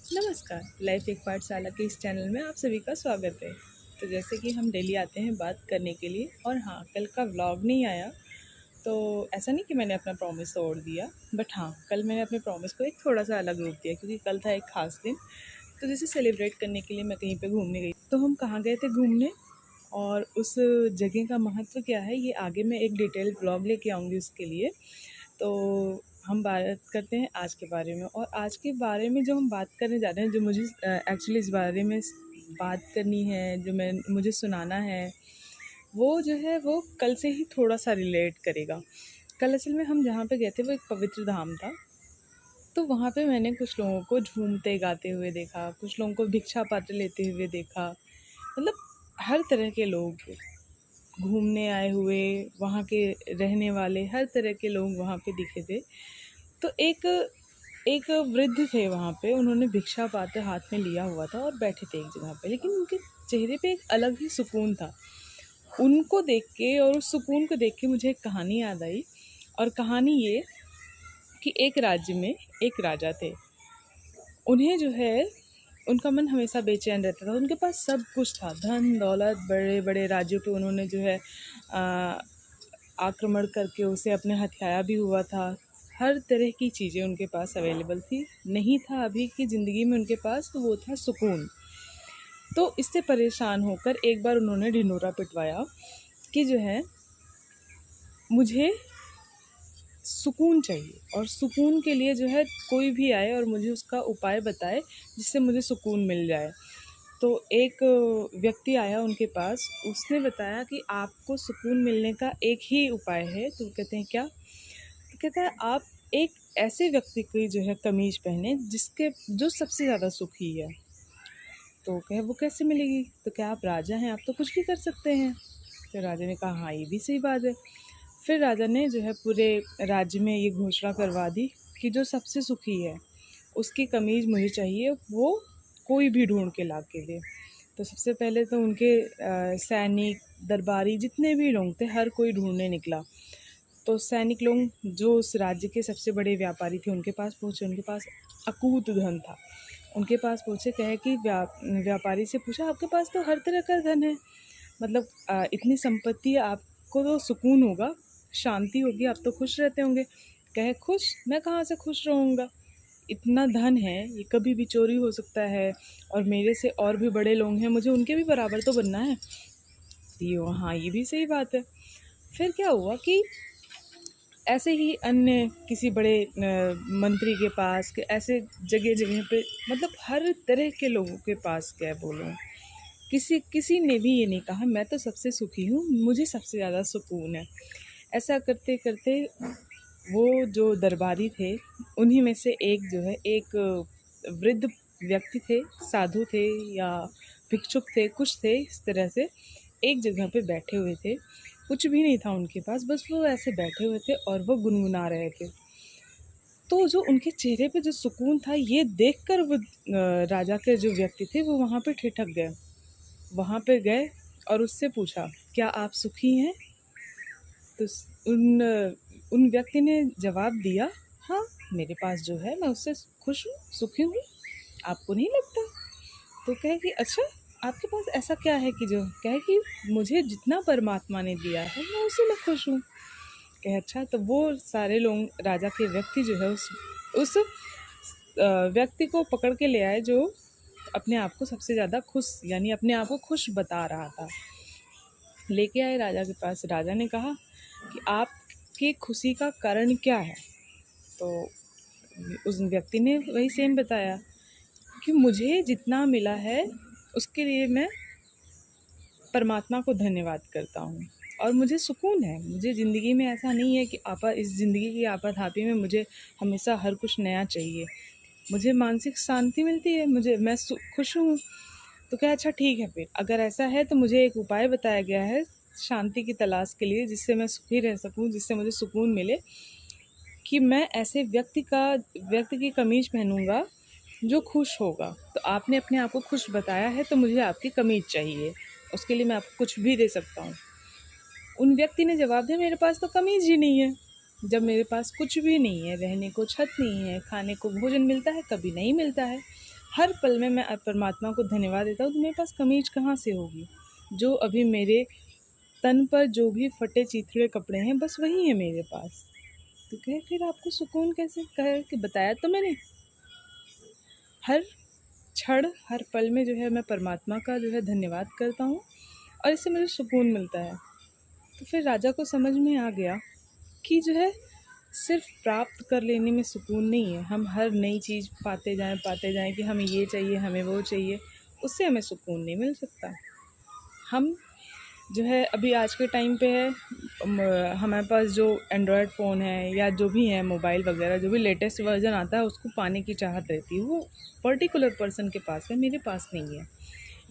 नमस्कार, लाइफ एक पाठशाला के इस चैनल में आप सभी का स्वागत है। तो जैसे कि हम डेली आते हैं बात करने के लिए और हाँ, कल का व्लॉग नहीं आया, तो ऐसा नहीं कि मैंने अपना प्रॉमिस तोड़ दिया, बट हाँ, कल मैंने अपने प्रॉमिस को एक थोड़ा-सा अलग रूप दिया क्योंकि कल था एक ख़ास दिन। तो जैसे सेलिब्रेट करने के लिए मैं कहीं पे घूमने गई। तो हम कहाँ गए थे घूमने और उस जगह का महत्व क्या है, ये आगे मैं एक डिटेल्ड व्लॉग लेके आऊँगी उसके लिए। तो हम बात करते हैं आज के बारे में और आज के बारे में जो हम बात करने जा रहे हैं, जो मुझे एक्चुअली इस बारे में बात करनी है, जो मैं मुझे सुनाना है, वो जो है वो कल से ही थोड़ा-सा रिलेट करेगा। कल असल में हम जहाँ पे गए थे वो एक पवित्र धाम था, तो वहाँ पे मैंने कुछ लोगों को झूमते गाते हुए देखा, कुछ लोगों को भिक्षा पात्र लेते हुए देखा। मतलब हर तरह के लोग घूमने आए हुए, वहाँ के रहने वाले, हर तरह के लोग वहाँ पे दिखे थे। तो एक एक वृद्ध थे वहाँ पे, उन्होंने भिक्षा पात्र हाथ में लिया हुआ था और बैठे थे एक जगह पे, लेकिन उनके चेहरे पे एक अलग ही सुकून था। उनको देख के और उस सुकून को देख के मुझे एक कहानी याद आई और कहानी ये कि एक राज्य में एक राजा थे। उन्हें जो है उनका मन हमेशा बेचैन रहता था। उनके पास सब कुछ था, धन दौलत, बड़े बड़े राज्यों पे उन्होंने जो है आ, आक्रमण करके उसे अपने हथियाया भी हुआ था। हर तरह की चीज़ें उनके पास अवेलेबल थी। नहीं था अभी की ज़िंदगी में उनके पास, तो वो था सुकून। तो इससे परेशान होकर एक बार उन्होंने ढिंढोरा पिटवाया कि जो है मुझे सुकून चाहिए और सुकून के लिए जो है कोई भी आए और मुझे उसका उपाय बताए जिससे मुझे सुकून मिल जाए। तो एक व्यक्ति आया उनके पास, उसने बताया कि आपको सुकून मिलने का एक ही उपाय है। तो वो कहते हैं क्या? तो कहता है आप एक ऐसे व्यक्ति की जो है कमीज पहने जिसके जो सबसे ज़्यादा सुखी है। तो कहे वो कैसे मिलेगी? तो क्या आप राजा हैं, आप तो कुछ भी कर सकते हैं। तो राजा ने कहा हाँ, ये भी सही बात है। फिर राजा ने जो है पूरे राज्य में ये घोषणा करवा दी कि जो सबसे सुखी है उसकी कमीज मुझे चाहिए, वो कोई भी ढूंढ के ला के दे। तो सबसे पहले तो उनके सैनिक, दरबारी, जितने भी लोग थे, हर कोई ढूंढने निकला। तो सैनिक लोग जो उस राज्य के सबसे बड़े व्यापारी थे उनके पास पहुँचे। उनके पास अकूत धन था। उनके पास पहुँचे, कहे कि व्यापारी से पूछा आपके पास तो हर तरह का धन है, मतलब इतनी संपत्ति है, आपको तो सुकून होगा, शांति होगी, आप तो खुश रहते होंगे। कहे खुश? मैं कहाँ से खुश रहूँगा, इतना धन है, ये कभी भी चोरी हो सकता है और मेरे से और भी बड़े लोग हैं, मुझे उनके भी बराबर तो बनना है। ये हाँ, ये भी सही बात है। फिर क्या हुआ कि ऐसे ही अन्य किसी बड़े मंत्री के पास, के ऐसे जगह जगह पे, मतलब हर तरह के लोगों के पास क्या बोलूँ, किसी किसी ने भी ये नहीं कहा मैं तो सबसे सुखी हूँ, मुझे सबसे ज़्यादा सुकून है। ऐसा करते करते वो जो दरबारी थे, उन्हीं में से एक जो है, एक वृद्ध व्यक्ति थे, साधु थे या भिक्षुक थे, कुछ थे इस तरह से, एक जगह पे बैठे हुए थे। कुछ भी नहीं था उनके पास, बस वो ऐसे बैठे हुए थे और वो गुनगुना रहे थे। तो जो उनके चेहरे पे जो सुकून था, ये देखकर वो राजा के जो व्यक्ति थे वो वहाँ पे ठिठक गए। वहाँ पे गए और उससे पूछा क्या आप सुखी हैं? तो उन उन व्यक्ति ने जवाब दिया हाँ, मेरे पास जो है मैं उससे खुश हूँ, सुखी हूँ, आपको नहीं लगता? तो कहे कि अच्छा, आपके पास ऐसा क्या है कि जो कहे कि मुझे जितना परमात्मा ने दिया है मैं उसी में खुश हूँ। कहे अच्छा, तो वो सारे लोग, राजा के व्यक्ति जो है उस व्यक्ति को पकड़ के ले आए जो अपने आप को सबसे ज़्यादा खुश, यानी अपने आप को खुश बता रहा था। लेके आए राजा के पास। राजा ने कहा कि आपकी खुशी का कारण क्या है? तो उस व्यक्ति ने वही सेम बताया कि मुझे जितना मिला है उसके लिए मैं परमात्मा को धन्यवाद करता हूँ और मुझे सुकून है। मुझे ज़िंदगी में ऐसा नहीं है कि इस ज़िंदगी की आपाधापी में मुझे हमेशा हर कुछ नया चाहिए। मुझे मानसिक शांति मिलती है, मैं खुश हूँ। तो क्या अच्छा ठीक है, फिर अगर ऐसा है तो मुझे एक उपाय बताया गया है शांति की तलाश के लिए, जिससे मैं सुखी रह सकूँ, जिससे मुझे सुकून मिले, कि मैं ऐसे व्यक्ति की कमीज पहनूंगा जो खुश होगा। तो आपने अपने आप को खुश बताया है तो मुझे आपकी कमीज चाहिए, उसके लिए मैं आपको कुछ भी दे सकता हूँ। उन व्यक्ति ने जवाब दिया मेरे पास तो कमीज ही नहीं है। जब मेरे पास कुछ भी नहीं है, रहने को छत नहीं है, खाने को भोजन मिलता है कभी नहीं मिलता है, हर पल में मैं परमात्मा को धन्यवाद देता हूँ, तो मेरे पास कमीज कहाँ से होगी। जो अभी मेरे तन पर जो भी फटे चिथड़े कपड़े हैं, बस वही है मेरे पास। तो कहे फिर आपको सुकून कैसे, कहे कि बताया तो मैंने। हर क्षण हर पल में जो है मैं परमात्मा का जो है धन्यवाद करता हूँ और इससे मुझे सुकून मिलता है। तो फिर राजा को समझ में आ गया कि जो है सिर्फ प्राप्त कर लेने में सुकून नहीं है। हम हर नई चीज़ पाते जाएं कि हमें ये चाहिए, हमें वो चाहिए, उससे हमें सुकून नहीं मिल सकता। हम जो है अभी आज के टाइम पे है, हमारे पास जो एंड्रॉयड फ़ोन है या जो भी है मोबाइल वगैरह, जो भी लेटेस्ट वर्जन आता है उसको पाने की चाहत रहती है। वो पर्टिकुलर पर्सन के पास है, मेरे पास नहीं है,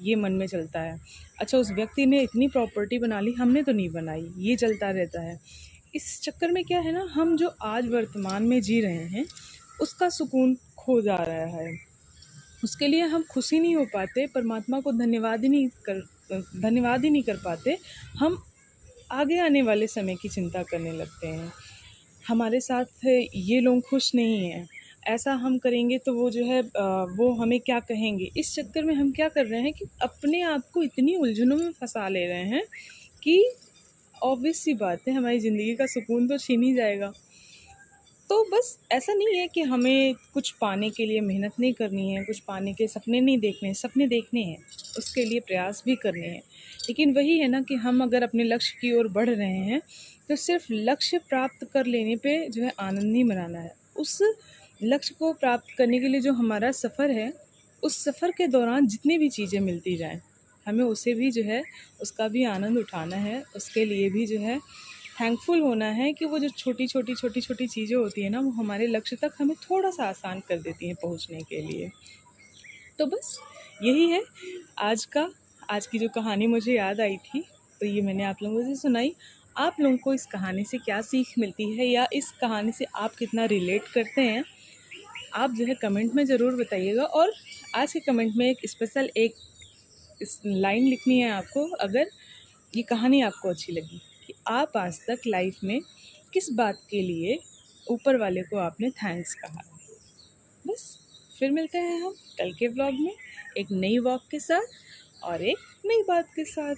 ये मन में चलता है। अच्छा, उस व्यक्ति ने इतनी प्रॉपर्टी बना ली, हमने तो नहीं बनाई, ये चलता रहता है। इस चक्कर में क्या है ना, हम जो आज वर्तमान में जी रहे हैं उसका सुकून खो जा रहा है। उसके लिए हम खुश ही नहीं हो पाते, परमात्मा को धन्यवाद ही नहीं कर पाते। हम आगे आने वाले समय की चिंता करने लगते हैं। हमारे साथ ये लोग खुश नहीं हैं, ऐसा हम करेंगे तो वो जो है वो हमें क्या कहेंगे। इस चक्कर में हम क्या कर रहे हैं कि अपने आप को इतनी उलझनों में फंसा ले रहे हैं कि ऑब्वियस सी बात है हमारी ज़िंदगी का सुकून तो छीन ही जाएगा। तो बस ऐसा नहीं है कि हमें कुछ पाने के लिए मेहनत नहीं करनी है, कुछ पाने के सपने नहीं देखने हैं, सपने देखने हैं, उसके लिए प्रयास भी करने हैं। लेकिन वही है ना कि हम अगर अपने लक्ष्य की ओर बढ़ रहे हैं तो सिर्फ लक्ष्य प्राप्त कर लेने पे जो है आनंद नहीं मनाना है। उस लक्ष्य को प्राप्त करने के लिए जो हमारा सफ़र है, उस सफ़र के दौरान जितनी भी चीज़ें मिलती जाएँ, हमें उसे भी जो है उसका भी आनंद उठाना है। उसके लिए भी जो है थैंकफुल होना है कि वो जो छोटी-छोटी चीज़ें होती हैं ना, वो हमारे लक्ष्य तक हमें थोड़ा-सा आसान कर देती हैं पहुँचने के लिए। तो बस यही है आज की जो कहानी मुझे याद आई थी, तो ये मैंने आप लोगों से सुनाई। आप लोगों को इस कहानी से क्या सीख मिलती है या इस कहानी से आप कितना रिलेट करते हैं, आप जो है कमेंट में ज़रूर बताइएगा। और आज के कमेंट में एक स्पेशल एक इस लाइन लिखनी है आपको, अगर ये कहानी आपको अच्छी लगी, कि आप आज तक लाइफ में किस बात के लिए ऊपर वाले को आपने थैंक्स कहा। बस फिर मिलते हैं हम कल के व्लॉग में एक नई वॉक के साथ और एक नई बात के साथ।